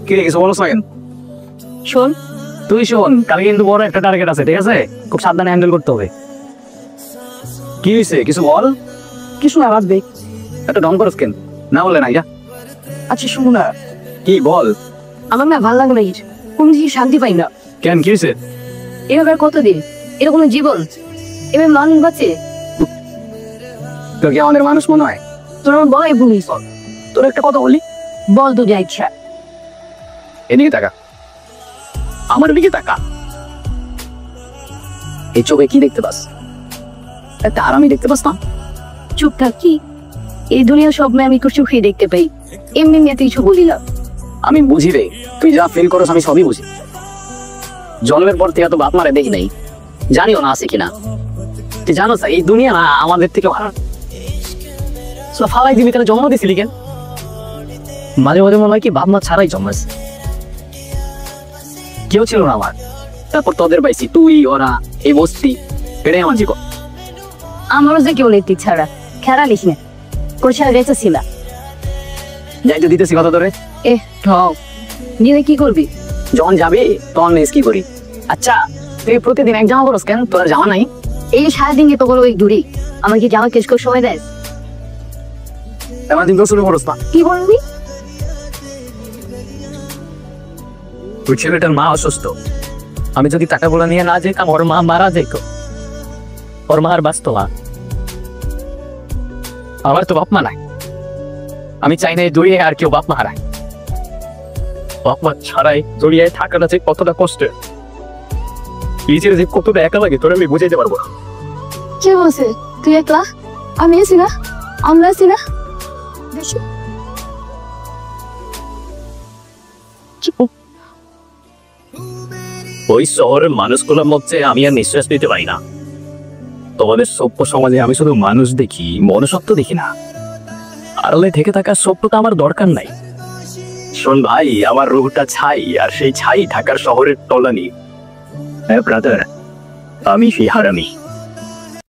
কি রে, কিছু বলছ না কেন? শোন, তুই শোন, কালকে কিন্তু বড় একটা টার্গেট আছে, ঠিক আছে? খুব সাবধানে হ্যান্ডেল করতে হবে। কি হয়েছে, কিছু বল। কিছু না, বাদ দে। একটা ঢং করস কেন? না বলে না যা। আচ্ছা শোনো না, কি বল। আমার না ভালো লাগে না, কোন জিনিস শান্তি পাই না। কেন, কি হয়েছে? এভাবে আর কতদিন? এরকম জীবন এভাবে মানুষ বাঁচে? তোর কি আমাদের মানুষ মনে হয়? তোর আমার বলাই ভুলিস। তোর একটা কথা বলি, বল তো যা ইচ্ছা। এদিকে তাকা, আমার দিকে তাকা। এই চোখে কি দেখতে পাস? একটা আরামই দেখতে পাস না? চুপ থাক। কি এই দুনিয়া সব মেয়ে আমি একটু চোখেই দেখতে পাই, এমনি মেয়েতে কিছু বলি না। আমি বুঝি রে, তুই যা ফিল করস আমি সবই বুঝি। জন্মের পর থেকে তো বাপ মারে দেখি নাই, জানিও না আছে কিনা। তুই জানো এই দুনিয়া না আমাদের থেকে ফালাই দিবি, কেন জন্ম দিছিলি কেন? মাঝে মাঝে মনে হয় কি বাপ মা ছাড়াই জন্মাস। কেউ ছিল না আমার, তারপর তোদের পাইছি, তুই ওরা এই বস্তি, এটাই আমার জীবন। আমারও যে কেউ নেই ছাড়া খেলা লিখ না করে ছাড়া গেছে ছিল। যাইতে দিতেছি কথা ধরে। ঠক নিজে কি করবি? যখন যাবি তখন কি করি? আচ্ছা তুই প্রতিদিন এক জামা করস কেন? তোর জামা নাই? এই সারাদিন তো করো ওই দূরে, আমার কি জামা কেস করে সময় দেয়? আমার দিন তো শুরু করস না। কি বলবি? ওই ছেলেটার মা অসুস্থ, আমি যদি টাকাগুলো নিয়ে না যেতাম ওর মা মারা যেত। ওর মা আর বাঁচত না। আমার তো বাপ মা নাই, আমি চাই না এই দুনিয়ায় আর কেউ বাপ মা হারায়। বাপ মা ছাড়াই দুনিয়ায় থাকাটা যে কতটা কষ্টের, নিজের যে কতটা একা লাগে তোর আমি বুঝাইতে পারবো না। কে বলছে তুই একলা? আমি আছি না, আমরা আছি না। ওই শহরের মানুষগুলোর মধ্যে আমি আর নিঃশ্বাস নিতে পারি না। তোমাদের সভ্য সমাজে আমি শুধু মানুষ দেখি, মনুষ্যত্ব দেখি না। আড়ালে থেকে থাকার সভ্যতা আমার দরকার নাই। শোন ভাই, আমার রূপটা ছাই, আর সেই ছাই ঢাকার শহরের তলানি। ব্রাদার, আমি সেই হারামি।